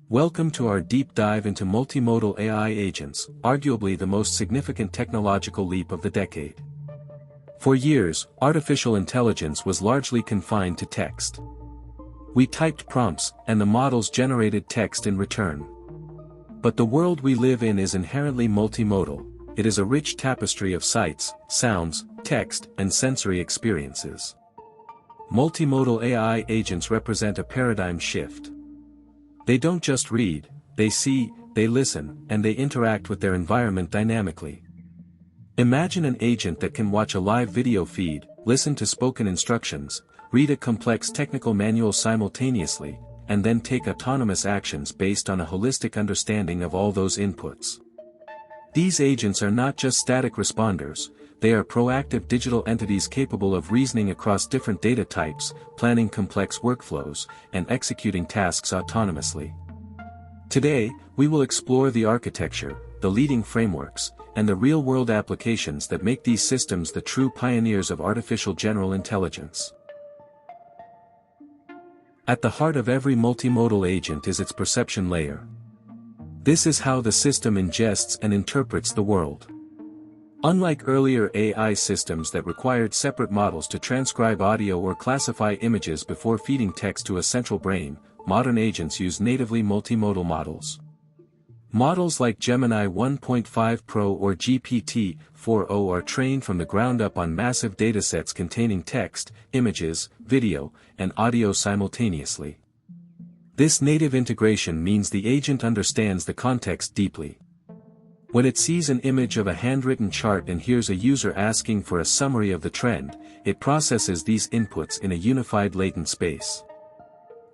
Welcome to our deep dive into multimodal AI agents, arguably the most significant technological leap of the decade. For years, artificial intelligence was largely confined to text. We typed prompts, and the models generated text in return. But the world we live in is inherently multimodal. It is a rich tapestry of sights, sounds, text, and sensory experiences. Multimodal AI agents represent a paradigm shift. They don't just read, they see, they listen, and they interact with their environment dynamically. Imagine an agent that can watch a live video feed, listen to spoken instructions, read a complex technical manual simultaneously, and then take autonomous actions based on a holistic understanding of all those inputs. These agents are not just static responders, they are proactive digital entities capable of reasoning across different data types, planning complex workflows, and executing tasks autonomously. Today, we will explore the architecture, the leading frameworks, and the real-world applications that make these systems the true pioneers of artificial general intelligence. At the heart of every multimodal agent is its perception layer. This is how the system ingests and interprets the world. Unlike earlier AI systems that required separate models to transcribe audio or classify images before feeding text to a central brain, modern agents use natively multimodal models. Models like Gemini 1.5 Pro or GPT-4o are trained from the ground up on massive datasets containing text, images, video, and audio simultaneously. This native integration means the agent understands the context deeply. When it sees an image of a handwritten chart and hears a user asking for a summary of the trend, it processes these inputs in a unified latent space.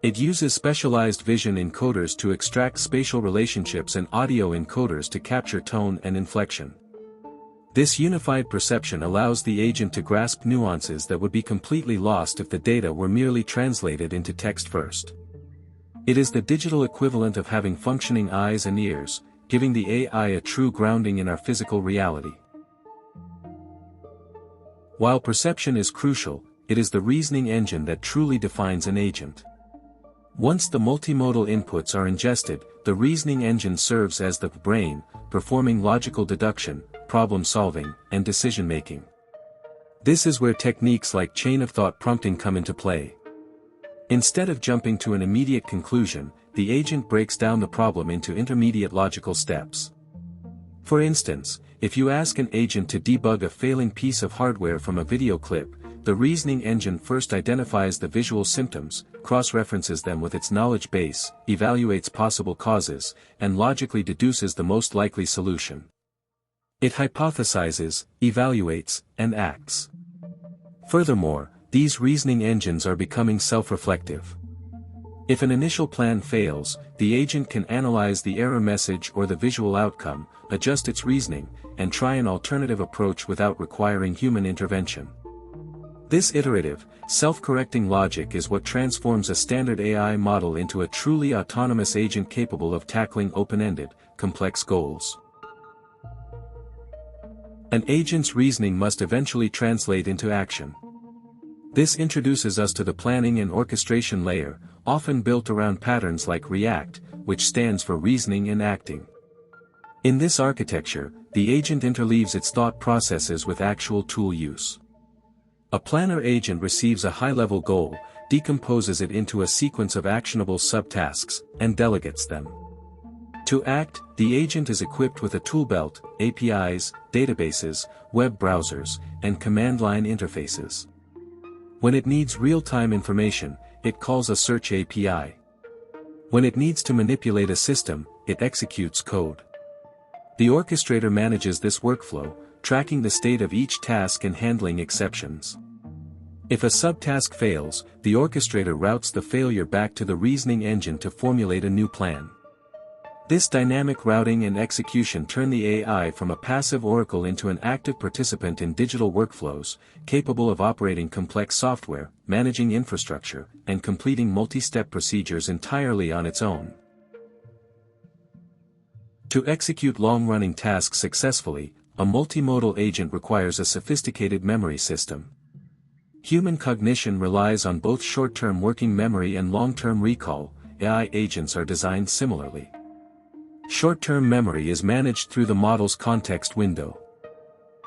It uses specialized vision encoders to extract spatial relationships and audio encoders to capture tone and inflection. This unified perception allows the agent to grasp nuances that would be completely lost if the data were merely translated into text first. It is the digital equivalent of having functioning eyes and ears, giving the AI a true grounding in our physical reality. While perception is crucial, it is the reasoning engine that truly defines an agent. Once the multimodal inputs are ingested, the reasoning engine serves as the brain, performing logical deduction, problem-solving, and decision-making. This is where techniques like chain-of-thought prompting come into play. Instead of jumping to an immediate conclusion, the agent breaks down the problem into intermediate logical steps. For instance, if you ask an agent to debug a failing piece of hardware from a video clip, the reasoning engine first identifies the visual symptoms, cross-references them with its knowledge base, evaluates possible causes, and logically deduces the most likely solution. It hypothesizes, evaluates, and acts. Furthermore, these reasoning engines are becoming self-reflective. If an initial plan fails, the agent can analyze the error message or the visual outcome, adjust its reasoning, and try an alternative approach without requiring human intervention. This iterative, self-correcting logic is what transforms a standard AI model into a truly autonomous agent capable of tackling open-ended, complex goals. An agent's reasoning must eventually translate into action. This introduces us to the planning and orchestration layer, often built around patterns like REACT, which stands for reasoning and acting. In this architecture, the agent interleaves its thought processes with actual tool use. A planner agent receives a high-level goal, decomposes it into a sequence of actionable subtasks, and delegates them. To act, the agent is equipped with a tool belt, APIs, databases, web browsers, and command line interfaces. When it needs real-time information, it calls a search API. When it needs to manipulate a system, it executes code. The orchestrator manages this workflow, tracking the state of each task and handling exceptions. If a subtask fails, the orchestrator routes the failure back to the reasoning engine to formulate a new plan. This dynamic routing and execution turn the AI from a passive oracle into an active participant in digital workflows, capable of operating complex software, managing infrastructure, and completing multi-step procedures entirely on its own. To execute long-running tasks successfully, a multimodal agent requires a sophisticated memory system. Human cognition relies on both short-term working memory and long-term recall, AI agents are designed similarly. Short-term memory is managed through the model's context window.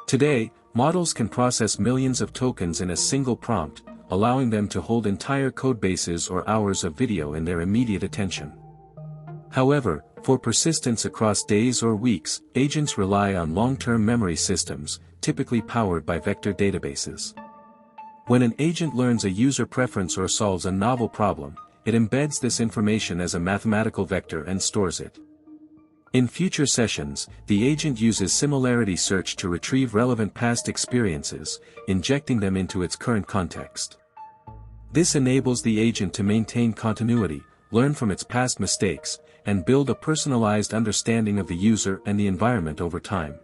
Today, models can process millions of tokens in a single prompt, allowing them to hold entire codebases or hours of video in their immediate attention. However, for persistence across days or weeks, agents rely on long-term memory systems, typically powered by vector databases. When an agent learns a user preference or solves a novel problem, it embeds this information as a mathematical vector and stores it. In future sessions, the agent uses similarity search to retrieve relevant past experiences, injecting them into its current context. This enables the agent to maintain continuity, learn from its past mistakes, and build a personalized understanding of the user and the environment over time.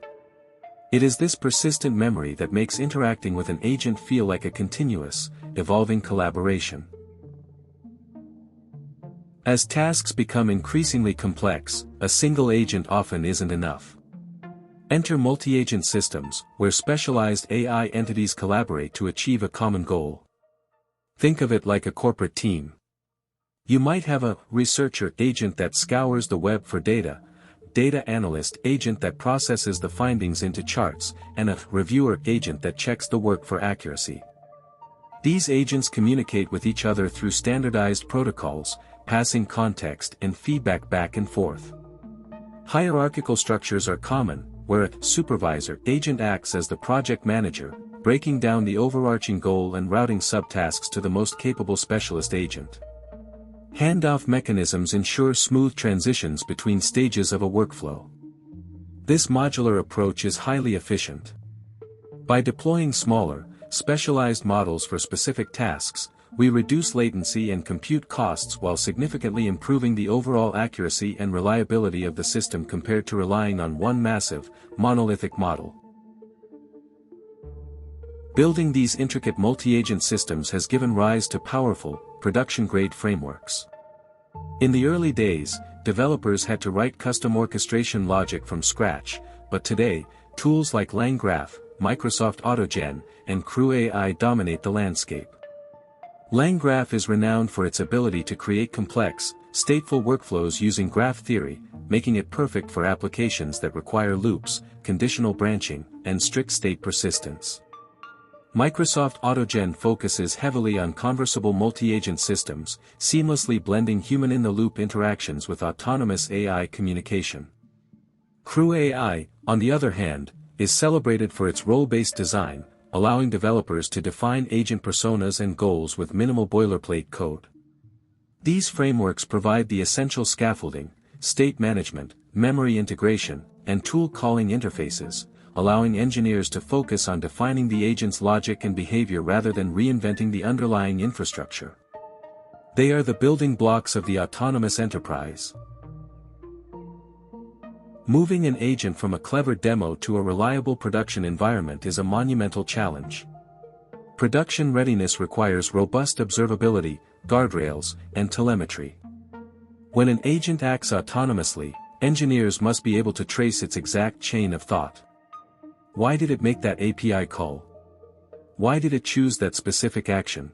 It is this persistent memory that makes interacting with an agent feel like a continuous, evolving collaboration. As tasks become increasingly complex, a single agent often isn't enough. Enter multi-agent systems, where specialized AI entities collaborate to achieve a common goal. Think of it like a corporate team. You might have a researcher agent that scours the web for data analyst agent that processes the findings into charts, and a reviewer agent that checks the work for accuracy. These agents communicate with each other through standardized protocols, passing context and feedback back and forth. Hierarchical structures are common, where a supervisor agent acts as the project manager, breaking down the overarching goal and routing subtasks to the most capable specialist agent. Handoff mechanisms ensure smooth transitions between stages of a workflow. This modular approach is highly efficient. By deploying smaller, specialized models for specific tasks, we reduce latency and compute costs while significantly improving the overall accuracy and reliability of the system compared to relying on one massive, monolithic model. Building these intricate multi-agent systems has given rise to powerful, production-grade frameworks. In the early days, developers had to write custom orchestration logic from scratch, but today, tools like LangGraph, Microsoft AutoGen, and CrewAI dominate the landscape. LangGraph is renowned for its ability to create complex, stateful workflows using graph theory, making it perfect for applications that require loops, conditional branching, and strict state persistence. Microsoft AutoGen focuses heavily on conversable multi-agent systems, seamlessly blending human-in-the-loop interactions with autonomous AI communication. CrewAI, on the other hand, is celebrated for its role-based design, allowing developers to define agent personas and goals with minimal boilerplate code. These frameworks provide the essential scaffolding, state management, memory integration, and tool calling interfaces, allowing engineers to focus on defining the agent's logic and behavior rather than reinventing the underlying infrastructure. They are the building blocks of the autonomous enterprise. Moving an agent from a clever demo to a reliable production environment is a monumental challenge. Production readiness requires robust observability, guardrails, and telemetry. When an agent acts autonomously, engineers must be able to trace its exact chain of thought. Why did it make that API call? Why did it choose that specific action?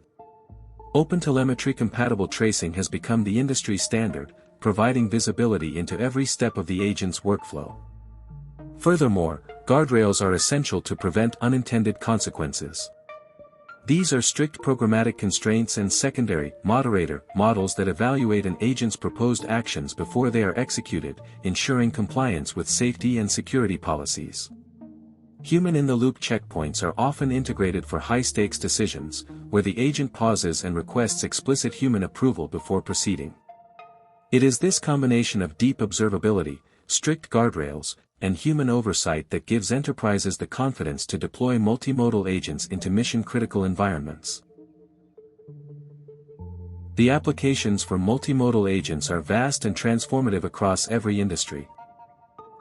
OpenTelemetry-compatible tracing has become the industry standard, providing visibility into every step of the agent's workflow. Furthermore, guardrails are essential to prevent unintended consequences. These are strict programmatic constraints and secondary, moderator, models that evaluate an agent's proposed actions before they are executed, ensuring compliance with safety and security policies. Human-in-the-loop checkpoints are often integrated for high-stakes decisions, where the agent pauses and requests explicit human approval before proceeding. It is this combination of deep observability, strict guardrails, and human oversight that gives enterprises the confidence to deploy multimodal agents into mission-critical environments. The applications for multimodal agents are vast and transformative across every industry.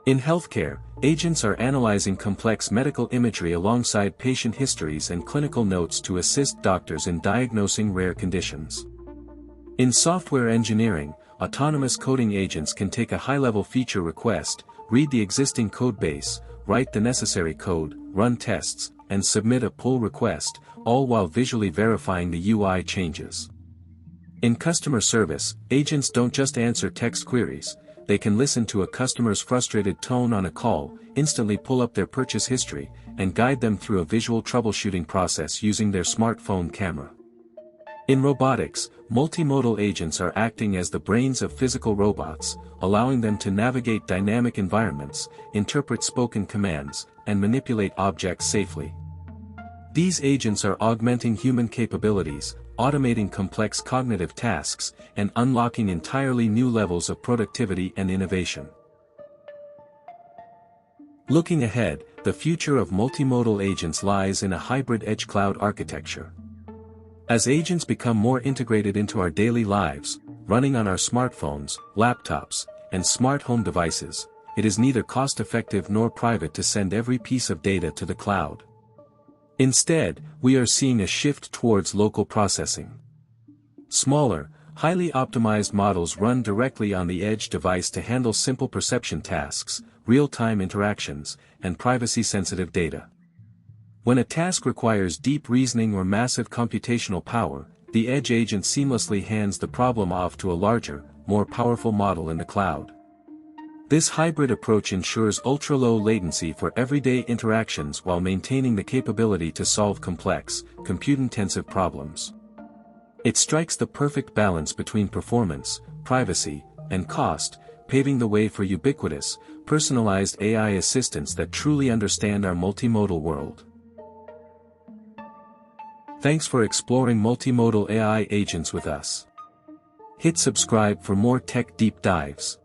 In healthcare, agents are analyzing complex medical imagery alongside patient histories and clinical notes to assist doctors in diagnosing rare conditions. In software engineering, autonomous coding agents can take a high-level feature request, read the existing code base, write the necessary code, run tests, and submit a pull request, all while visually verifying the UI changes. In customer service, agents don't just answer text queries, they can listen to a customer's frustrated tone on a call, instantly pull up their purchase history, and guide them through a visual troubleshooting process using their smartphone camera. In robotics, multimodal agents are acting as the brains of physical robots, allowing them to navigate dynamic environments, interpret spoken commands, and manipulate objects safely. These agents are augmenting human capabilities, automating complex cognitive tasks, and unlocking entirely new levels of productivity and innovation. Looking ahead, the future of multimodal agents lies in a hybrid edge cloud architecture. As agents become more integrated into our daily lives, running on our smartphones, laptops, and smart home devices, it is neither cost-effective nor private to send every piece of data to the cloud. Instead, we are seeing a shift towards local processing. Smaller, highly optimized models run directly on the edge device to handle simple perception tasks, real-time interactions, and privacy-sensitive data. When a task requires deep reasoning or massive computational power, the edge agent seamlessly hands the problem off to a larger, more powerful model in the cloud. This hybrid approach ensures ultra-low latency for everyday interactions while maintaining the capability to solve complex, compute-intensive problems. It strikes the perfect balance between performance, privacy, and cost, paving the way for ubiquitous, personalized AI assistants that truly understand our multimodal world. Thanks for exploring multimodal AI agents with us. Hit subscribe for more tech deep dives.